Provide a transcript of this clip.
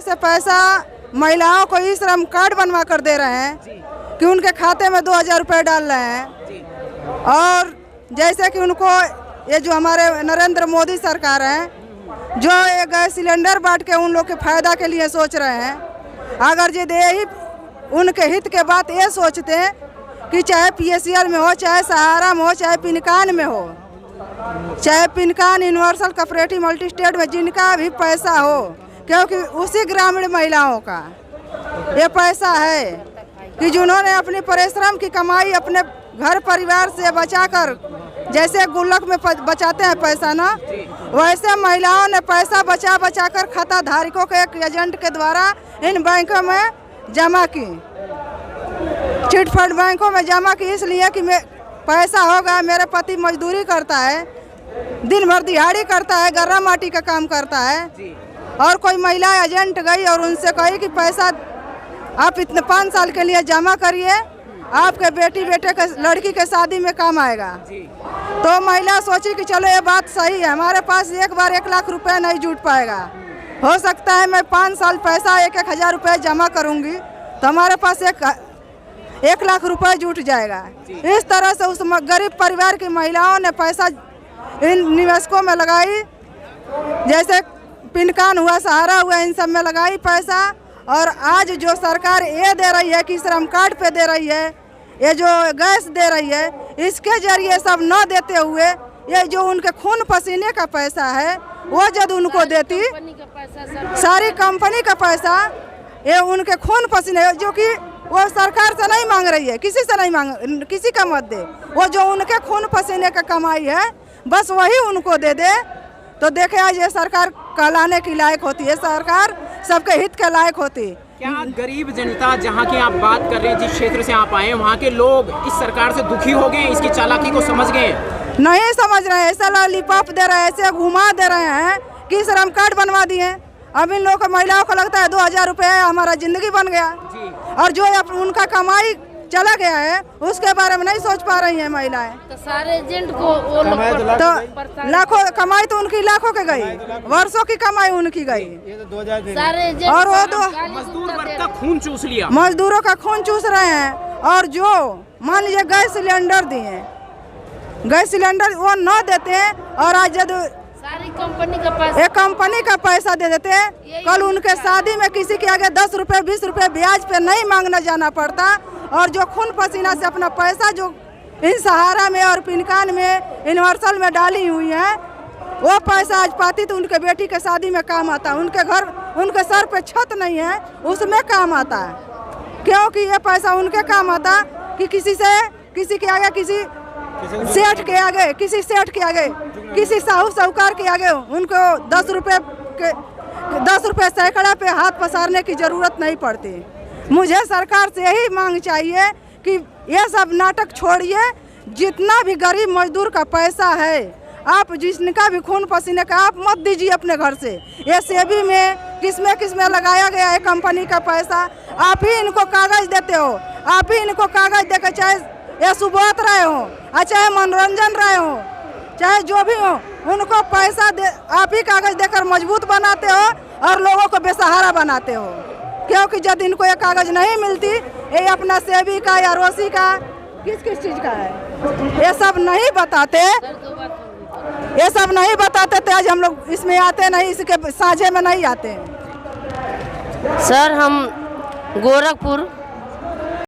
से पैसा महिलाओं को ई श्रम कार्ड बनवा कर दे रहे हैं कि उनके खाते में 2000 रुपये डाल रहे हैं। और जैसे कि उनको ये जो हमारे नरेंद्र मोदी सरकार है जो ये गैस सिलेंडर बांट के उन लोग के फायदा के लिए सोच रहे हैं, अगर यही उनके हित के बात ये सोचते हैं कि चाहे PACL में हो, चाहे सहारा में हो, चाहे पिनकान में हो, चाहे पिनकान यूनिवर्सल कोऑपरेटिव मल्टी स्टेट में जिनका भी पैसा हो, क्योंकि उसी ग्रामीण महिलाओं का ये पैसा है कि जिन्होंने अपनी परिश्रम की कमाई अपने घर परिवार से बचाकर, जैसे गुल्लक में बचाते हैं पैसा ना, वैसे महिलाओं ने पैसा बचा कर खाता धारकों के एक एजेंट के द्वारा इन बैंकों में जमा की, चिट फंड बैंकों में जमा की, इसलिए कि पैसा होगा। मेरे पति मजदूरी करता है, दिन भर दिहाड़ी करता है, गर्रा माटी का काम करता है, और कोई महिला एजेंट गई और उनसे कही कि पैसा आप इतने 5 साल के लिए जमा करिए, आपके बेटे के लड़की के शादी में काम आएगा। तो महिला सोची कि चलो ये बात सही है, हमारे पास एक बार 1 लाख रुपए नहीं जुट पाएगा, हो सकता है मैं 5 साल पैसा 1-1000 रुपये जमा करूंगी तो हमारे पास 1 लाख रुपए जुट जाएगा। इस तरह से उस गरीब परिवार की महिलाओं ने पैसा इन निवेशकों में लगाई, जैसे पिनकान हुआ, सहारा हुआ, इन सब में लगाई पैसा। और आज जो सरकार ये दे रही है कि श्रम कार्ड पे दे रही है, ये जो गैस दे रही है, इसके जरिए सब न देते हुए ये जो उनके खून पसीने का पैसा है वो जब उनको देती, सारी कंपनी का पैसा ये उनके खून पसीने, जो कि वो सरकार से नहीं मांग रही है, किसी से नहीं मांग, किसी का मत दे, वो जो उनके खून पसीने का कमाई है बस वही उनको दे दे। तो देखे आज ये सरकार कहलाने की लायक होती है, सरकार सबके हित के लायक होती। क्या गरीब जनता, जहाँ की आप बात कर रहे हैं, जिस क्षेत्र से आप आए, वहाँ के लोग इस सरकार से दुखी हो गए, इसकी चालाकी को समझ गए? नहीं समझ रहे हैं, ऐसा लॉलीपॉप दे रहे हैं, ऐसे घुमा दे रहे हैं कि श्रम कार्ड बनवा दिए। अब इन लोगों को, महिलाओं को लगता है 2000 रुपये हमारा जिंदगी बन गया, और जो उनका कमाई चला गया है उसके बारे में नहीं सोच पा रही हैं महिलाएं। तो सारे एजेंट को वो तो लाखों कमाई तो उनकी लाखों के गई, वर्षों की कमाई उनकी गई, सारे एजेंट, और वो तो मजदूर वर्ग का खून चूस लिया, मजदूरों का खून चूस रहे हैं। और जो मान लीजिए गैस सिलेंडर दिए, गैस सिलेंडर वो न देते हैं, और आज जब सारी कंपनी का पैसा, एक कंपनी का पैसा दे देते हैं, कल उनके शादी में किसी के आगे 10 रुपये 20 रुपये ब्याज पे नहीं मांगने जाना पड़ता। और जो खून पसीना से अपना पैसा जो इन सहारा में और पिनकान में यूनिवर्सल में डाली हुई है, वो पैसा आज पाती तो उनके बेटी के शादी में काम आता है, उनके घर, उनके सर पे छत नहीं है उसमें काम आता है, क्योंकि ये पैसा उनके काम आता कि किसी के आगे, किसी सेठ के आगे, किसी सेठ के आगे, किसी साहूकार के आगे उनको 10 रुपये सैकड़ा पे हाथ पसारने की जरूरत नहीं पड़ती। मुझे सरकार से यही मांग चाहिए कि ये सब नाटक छोड़िए, जितना भी गरीब मजदूर का पैसा है, आप जिसका भी खून पसीने का, आप मत दीजिए अपने घर से। ये सेबी में किसमें लगाया गया है कंपनी का पैसा, आप ही इनको कागज देते हो, आप ही इनको कागज देकर, चाहे ये सुब्रत राय हो, चाहे मनोरंजन राय हो, चाहे जो भी हो, उनको पैसा दे, आप ही कागज देकर मजबूत बनाते हो और लोगों को बेसहारा बनाते हो। क्योंकि जब इनको ये कागज नहीं मिलती, ये अपना सेबी का या रोसी का किस चीज का है, ये सब नहीं बताते, ये सब नहीं बताते तो आज हम लोग इसमें आते नहीं, इसके साझे में नहीं आते। सर हम गोरखपुर